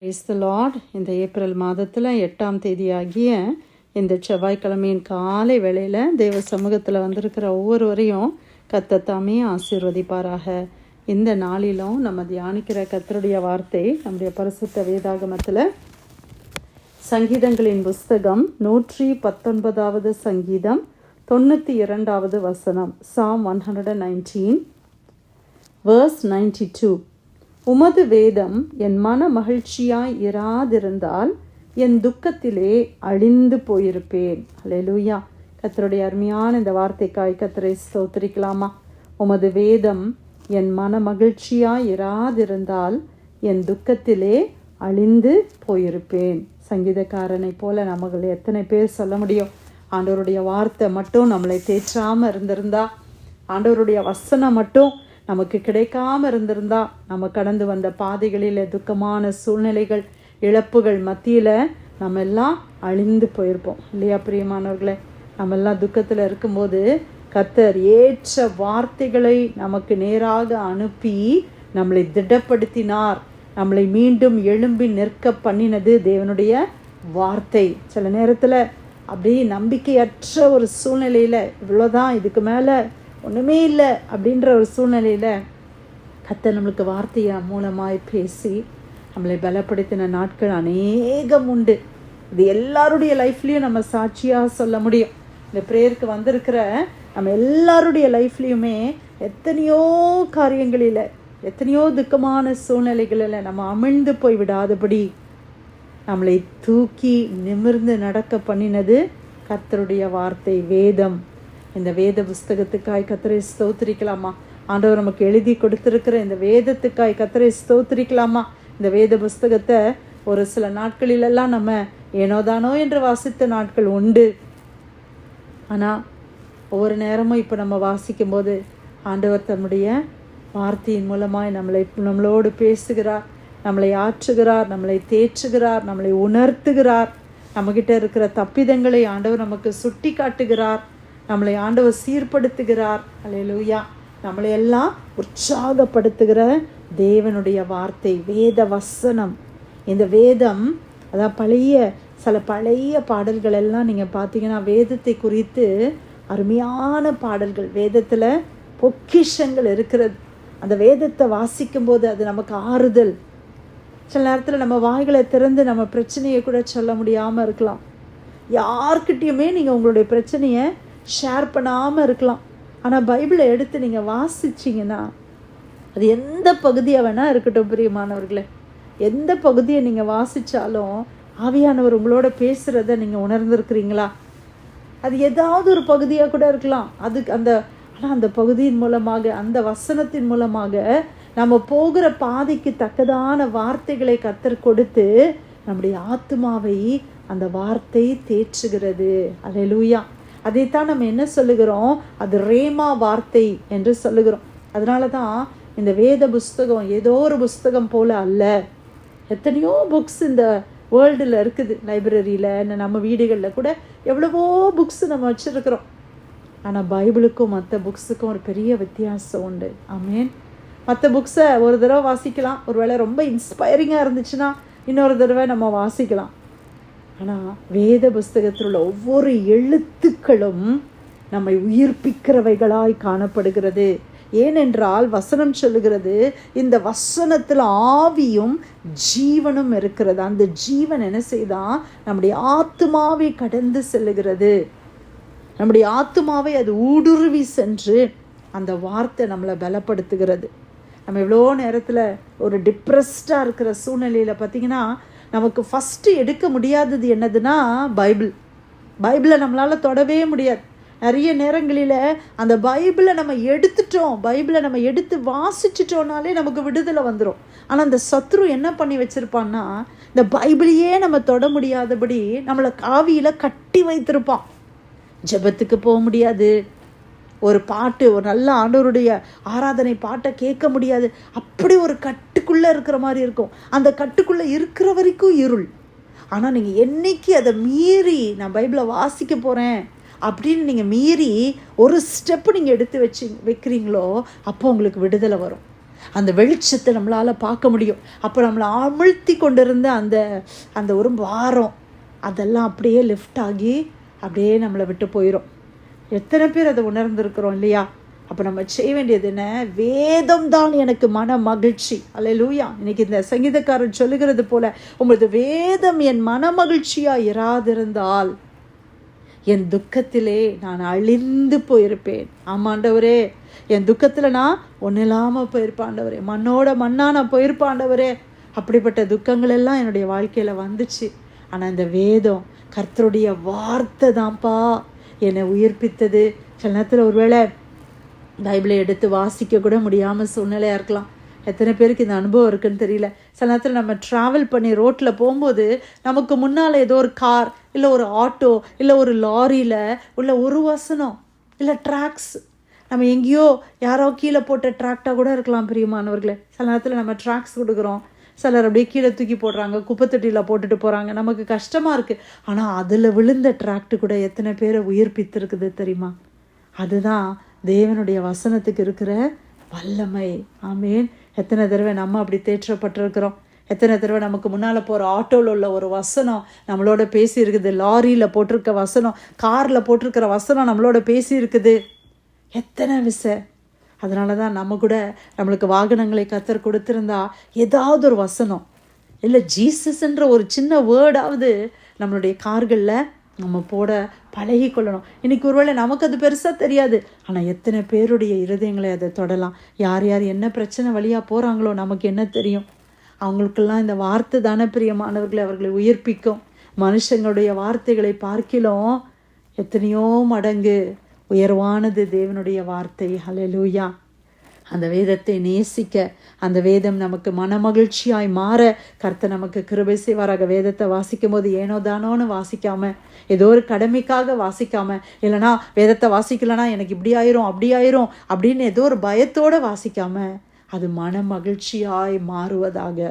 Praise the Lord. இந்த April மாதத்தில் 8ஆம் தேதியாகிய இந்த செவ்வாய்க்கிழமையின் காலை வேளையில் தேவ சமூகத்தில் வந்திருக்கிற ஒவ்வொருவரையும் கர்த்தர் தாமே ஆசீர்வதிப்பாராக. இந்த நாளிலும் நம்ம தியானிக்கிற கர்த்தருடைய வார்த்தை நம்முடைய பரிசுத்த வேதாகமத்தில் சங்கீதங்களின் புஸ்தகம் 119வது சங்கீதம் 92வது வசனம். Psalm 119 verse 92. உமது வேதம் என் மன மகிழ்ச்சியாய் இராதிருந்தால் என் துக்கத்திலே அழிந்து போயிருப்பேன். அல்லேலூயா. கர்த்தருடைய அருமையான இந்த வார்த்தைக்காய் கர்த்தரை ஸ்தோத்திரிக்கலாமா? உமது வேதம் என் மன மகிழ்ச்சியாய் இராதிருந்தால் என் துக்கத்திலே அழிந்து போயிருப்பேன். சங்கீதக்காரனை போல நமக்கு எத்தனை பேர் சொல்ல முடியும்? ஆண்டவருடைய வார்த்தை மட்டும் நம்மளை தேற்றாமல் இருந்திருந்தா, ஆண்டவருடைய வசனம் மட்டும் நமக்கு கிடைக்காம இருந்திருந்தா, நம்ம கடந்து வந்த பாதைகளில் துக்கமான சூழ்நிலைகள் இழப்புகள் மத்தியில் நம்ம எல்லாம் அழிந்து போயிருப்போம் இல்லையா பிரியமானவர்களே? நம்ம எல்லாம் துக்கத்தில் இருக்கும்போது கர்த்தர் ஏற்ற வார்த்தைகளை நமக்கு நேராக அனுப்பி நம்மளை திடப்படுத்தினார். நம்மளை மீண்டும் எழும்பி நிற்க பண்ணினது தேவனுடைய வார்த்தை. சில நேரத்தில் அப்படியே நம்பிக்கையற்ற ஒரு சூழ்நிலையில், இவ்வளோதான், இதுக்கு மேலே ஒன்றுமே இல்லை அப்படின்ற ஒரு சூழ்நிலையில் கர்த்தர் நம்மளுக்கு வார்த்தையை மூலமாய் பேசி நம்மளை பலப்படுத்தின நாட்கள் அநேகம் உண்டு. இது எல்லாருடைய லைஃப்லேயும் நம்ம சாட்சியாக சொல்ல முடியும். இந்த ப்ரேயருக்கு வந்திருக்கிற நம்ம எல்லாருடைய லைஃப்லேயுமே எத்தனையோ காரியங்களில், எத்தனையோ துக்கமான சூழ்நிலைகளில் நம்ம அமிழ்ந்து போய் விடாதபடி நம்மளை தூக்கி நிமிர்ந்து நடக்க பண்ணினது கர்த்தருடைய வார்த்தை, வேதம். இந்த வேத புஸ்தகத்துக்காய் கர்த்தரை ஸ்தோத்திரிக்கலாமா? ஆண்டவர் நமக்கு எழுதி கொடுத்திருக்கிற இந்த வேதத்துக்காய் கர்த்தரை ஸ்தோத்திரிக்கலாமா? இந்த வேத புஸ்தகத்தை ஒரு சில நாட்களிலெல்லாம் நம்ம ஏனோதானோ என்று வாசித்த நாட்கள் உண்டு. ஆனால் ஒவ்வொரு நேரமும் இப்போ நம்ம வாசிக்கும்போது ஆண்டவர் தன்னுடைய வார்த்தையின் மூலமாய் நம்மளோடு பேசுகிறார், நம்மளை ஆற்றுகிறார், நம்மளை தேற்றுகிறார், நம்மளை உணர்த்துகிறார். நம்மகிட்ட இருக்கிற தப்பிதங்களை ஆண்டவர் நமக்கு சுட்டி காட்டுகிறார், நம்மளை ஆண்டவர் சீர்படுத்துகிறார். அல்லேலூயா. நம்மளை எல்லாம் உற்சாகப்படுத்துகிற தேவனுடைய வார்த்தை, வேத வசனம். இந்த வேதம், அதான் பழைய பாடல்கள் எல்லாம் நீங்கள் பார்த்தீங்கன்னா வேதத்தை குறித்து அருமையான பாடல்கள், வேதத்தில் பொக்கிஷங்கள் இருக்கிறது. அந்த வேதத்தை வாசிக்கும்போது அது நமக்கு ஆறுதல். சில நேரத்தில் நம்ம வாய்களை திறந்து நம்ம பிரச்சனையை கூட சொல்ல முடியாமல் இருக்கலாம். யார்கிட்டையுமே நீங்கள் உங்களுடைய பிரச்சனையை ஷேர் பண்ணாமல் இருக்கலாம். ஆனால் பைபிளை எடுத்து நீங்கள் வாசிச்சிங்கன்னா, அது எந்த பகுதியாக வேணால் இருக்கட்டும் பிரியமானவர்களே, எந்த பகுதியை நீங்கள் வாசித்தாலும் ஆவியானவர் உங்களோட பேசுகிறத நீங்கள் உணர்ந்துருக்கிறீங்களா? அது ஏதாவது ஒரு பகுதியாக கூட இருக்கலாம். ஆனால் அந்த பகுதியின் மூலமாக, அந்த வசனத்தின் மூலமாக நம்ம போகிற பாதைக்கு தக்கதான வார்த்தைகளை கர்த்தர் கொடுத்து நம்முடைய ஆத்துமாவை அந்த வார்த்தை தேற்றுகிறது. அல்லேலூயா. அதைத்தான் நம்ம என்ன சொல்லுகிறோம்? அது ரேமா வார்த்தை என்று சொல்லுகிறோம். அதனால தான் இந்த வேத புஸ்தகம் ஏதோ ஒரு புஸ்தகம் போல அல்ல. எத்தனையோ புக்ஸ் இந்த வேர்ல்டில் இருக்குது, லைப்ரரியில், நம்ம வீடுகளில் கூட எவ்வளவோ புக்ஸ் நம்ம வச்சுருக்கிறோம். ஆனால் பைபிளுக்கும் மற்ற புக்ஸுக்கும் ஒரு பெரிய வித்தியாசம் உண்டு. ஆமேன். மற்ற புக்ஸை ஒரு தடவை வாசிக்கலாம், ஒரு வேளை ரொம்ப இன்ஸ்பைரிங்காக இருந்துச்சுன்னா இன்னொரு தடவை நம்ம வாசிக்கலாம். ஆனால் வேத புஸ்தகத்தில் உள்ள ஒவ்வொரு எழுத்துக்களும் நம்மை உயிர்ப்பிக்கிறவைகளாய் காணப்படுகிறது. ஏனென்றால் வசனம் சொல்லுகிறது, இந்த வசனத்தில் ஆவியும் ஜீவனும் இருக்கிறது. அந்த ஜீவன் என்ன செய்தான்? நம்முடைய ஆத்துமாவை கடந்து செல்லுகிறது. நம்முடைய ஆத்துமாவை அது ஊடுருவி சென்று அந்த வார்த்தை நம்மளை பலப்படுத்துகிறது. நம்ம எவ்வளோ நேரத்தில் ஒரு டிப்ரெஸ்டாக இருக்கிற சூழ்நிலையில் பார்த்திங்கன்னா, நமக்கு ஃபஸ்ட்டு எடுக்க முடியாதது என்னதுன்னா பைபிளை நம்மளால் தொடவே முடியாது. நிறைய நேரங்களில் அந்த பைபிளை நம்ம எடுத்து வாசிச்சிட்டோம்னாலே நமக்கு விடுதலை வந்துடும். ஆனால் அந்த சத்ரு என்ன பண்ணி வச்சுருப்பான்னா, இந்த பைபிளையே நம்ம தொட முடியாதபடி நம்மளை காவியில் கட்டி வைத்திருப்பான். ஜெபத்துக்கு போக முடியாது, ஒரு பாட்டு, ஒரு நல்ல ஆண்டவருடைய ஆராதனை பாட்டை கேட்க முடியாது. அப்படி ஒரு கட்டுக்குள்ளே இருக்கிற மாதிரி இருக்கும். அந்த கட்டுக்குள்ளே இருக்கிற வரைக்கும் இருள். ஆனால் நீங்கள் என்னைக்கு அதை மீறி நான் பைபிளை வாசிக்க போகிறேன் அப்படின்னு நீங்கள் மீறி ஒரு ஸ்டெப்பு நீங்கள் எடுத்து வைக்கிறீங்களோ அப்போ உங்களுக்கு விடுதலை வரும். அந்த வெளிச்சத்தை நம்மளால் பார்க்க முடியும். அப்போ நம்மளை அமிழ்த்தி கொண்டிருந்த அந்த ஒரு வாரம் அதெல்லாம் அப்படியே லிஃப்ட் ஆகி அப்படியே நம்மளை விட்டு போயிடும். எத்தனை பேர் அதை உணர்ந்திருக்கிறோம் இல்லையா? அப்போ நம்ம செய்ய வேண்டியது என்ன? வேதம் தான் எனக்கு மன மகிழ்ச்சி. அல்லேலூயா. இன்னைக்கு இந்த சங்கீதக்காரன் சொல்லுகிறது போல, உங்களது வேதம் என் மன மகிழ்ச்சியாக இராதிருந்தால் என் துக்கத்திலே நான் அழிந்து போயிருப்பேன். ஆமாண்டவரே, என் துக்கத்தில் நான் ஒன்றும் இல்லாமல் போயிருப்பாண்டவரே, மண்ணோட மண்ணா நான் போயிருப்பாண்டவரே. அப்படிப்பட்ட துக்கங்கள் எல்லாம் என்னுடைய வாழ்க்கையில் வந்துச்சு. ஆனால் இந்த வேதம் கர்த்தருடைய வார்த்தை தான்ப்பா என்னை உயிர்ப்பித்தது. சில நேரத்தில் ஒருவேளை பைபிளை எடுத்து வாசிக்க கூட முடியாமல் சூழ்நிலையாக இருக்கலாம். எத்தனை பேருக்கு இந்த அனுபவம் இருக்குன்னு தெரியல. சில நேரத்தில் நம்ம ட்ராவல் பண்ணி ரோட்டில் போகும்போது நமக்கு முன்னால் ஏதோ ஒரு கார் இல்லை ஒரு ஆட்டோ இல்லை ஒரு லாரியில் உள்ள ஒரு வசனம் இல்லை ட்ராக்ஸ், நம்ம எங்கேயோ யாரோ கீழே போட்ட ட்ராக்டாக கூட இருக்கலாம் பிரியமானவர்களே. சில நேரத்தில் நம்ம ட்ராக்ஸ் கொடுக்குறோம், சிலர் அப்படியே கீழே தூக்கி போடுறாங்க, குப்பைத்தொட்டியில் போட்டுட்டு போகிறாங்க, நமக்கு கஷ்டமாக இருக்குது. ஆனால் அதில் விழுந்த ட்ராக்டு கூட எத்தனை பேரை உயிர்ப்பித்திருக்குது தெரியுமா? அதுதான் தேவனுடைய வசனத்துக்கு இருக்கிற வல்லமை. ஆமேன். எத்தனை தடவை நம்ம அப்படி தேற்றப்பட்டிருக்கிறோம். எத்தனை தடவை நமக்கு முன்னால் போகிற ஆட்டோவில் உள்ள ஒரு வசனம் நம்மளோட பேசி இருக்குது, லாரியில் போட்டிருக்க வசனம், காரில் போட்டிருக்கிற வசனம் நம்மளோட பேசி இருக்குது. எத்தனை அதனால தான் நம்ம கூட நம்மளுக்கு வாகனங்களை கர்த்தர் கொடுத்துருந்தா ஏதாவது ஒரு வசனம் இல்லை ஜீசஸ்ன்ற ஒரு சின்ன வேர்டாவது நம்மளுடைய கார்களில் நம்ம போட பழகி கொள்ளணும். இன்றைக்கி ஒருவேளை நமக்கு அது பெருசாக தெரியாது, ஆனால் எத்தனை பேருடைய இருதயங்களை அதை தொடலாம். யார் யார் என்ன பிரச்சனை வழியாக போகிறாங்களோ நமக்கு என்ன தெரியும்? அவங்களுக்கெல்லாம் இந்த வார்த்தை தானே பிரியமானவர்களை அவர்களை உயிர்ப்பிக்கும். மனுஷங்களுடைய வார்த்தைகளை பார்க்கிலும் எத்தனையோ மடங்கு உயர்வானது தேவனுடைய வார்த்தை. ஹல்லேலூயா. அந்த வேதத்தை நேசிக்க, அந்த வேதம் நமக்கு மனமகிழ்ச்சியாய் மாற கர்த்தர் நமக்கு கிருபை செய்வாராக. வேதத்தை வாசிக்கும் போது ஏனோ தானோன்னு வாசிக்காம, ஏதோ ஒரு கடமைக்காக வாசிக்காம, இல்லைனா வேதத்தை வாசிக்கலனா எனக்கு இப்படி ஆயிரும் அப்படி ஆயிரும் அப்படின்னு ஏதோ ஒரு பயத்தோடு வாசிக்காம, அது மனமகிழ்ச்சியாய் மாறுவதாக,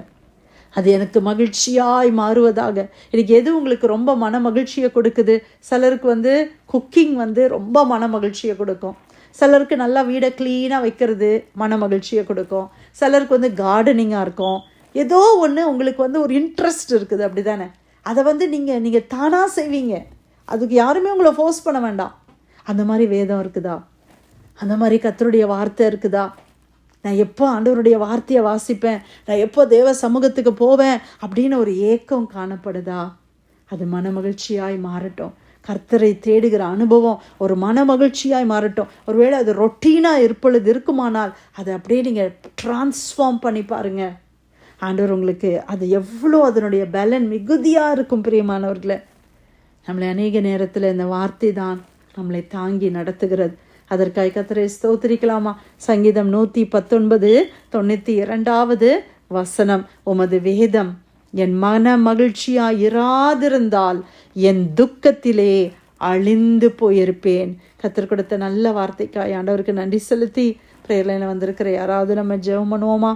அது எனக்கு மகிழ்ச்சியாய் மாறுவதாக. இன்னைக்கு எது உங்களுக்கு ரொம்ப மன மகிழ்ச்சியை கொடுக்குது? சிலருக்கு குக்கிங் ரொம்ப மன மகிழ்ச்சியை கொடுக்கும். சிலருக்கு நல்லா வீடை க்ளீனாக வைக்கிறது மன மகிழ்ச்சியை கொடுக்கும். சிலருக்கு கார்டனிங்காக இருக்கும். ஏதோ ஒன்று உங்களுக்கு ஒரு இன்ட்ரெஸ்ட் இருக்குது, அப்படி தானே? அதை நீங்கள் தானாக செய்வீங்க. அதுக்கு யாருமே உங்களை ஃபோர்ஸ் பண்ண வேண்டாம். அந்த மாதிரி வேதம் இருக்குதா? அந்த மாதிரி கர்த்தருடைய வார்த்தை இருக்குதா? நான் எப்போ ஆண்டவருடைய வார்த்தையை வாசிப்பேன், நான் எப்போ தேவ சமூகத்துக்கு போவேன் அப்படின்னு ஒரு ஏக்கம் காணப்படுதா? அது மன மகிழ்ச்சியாய் மாறட்டும். கர்த்தரை தேடுகிற அனுபவம் ஒரு மன மகிழ்ச்சியாய் மாறட்டும். ஒருவேளை அது ரொட்டீனாக இருக்குமானால் அதை அப்படியே நீங்கள் டிரான்ஸ்ஃபார்ம் பண்ணி பாருங்க. ஆண்டவர் உங்களுக்கு அது எவ்வளோ அதனுடைய பலன் மிகுதியாக இருக்கும். பிரியமானவர்களே, நம்மளை அநேக நேரத்தில் இந்த வார்த்தை தான் நம்மளை தாங்கி நடத்துகிறது. அதற்காக கர்த்தரை ஸ்தோத்திரிக்கலாமா? சங்கீதம் 119 92வது வசனம், உமது வேதம் என் மன மகிழ்ச்சியாய் இராதிருந்தால் என் துக்கத்திலே அழிந்து போயிருப்பேன். கர்த்தர் கொடுத்த நல்ல வார்த்தைக்காய் ஆண்டவருக்கு நன்றி செலுத்தி பிரேயர் லைனில் வந்திருக்கிற யாராவது நம்ம ஜெபம் பண்ணுவோமா?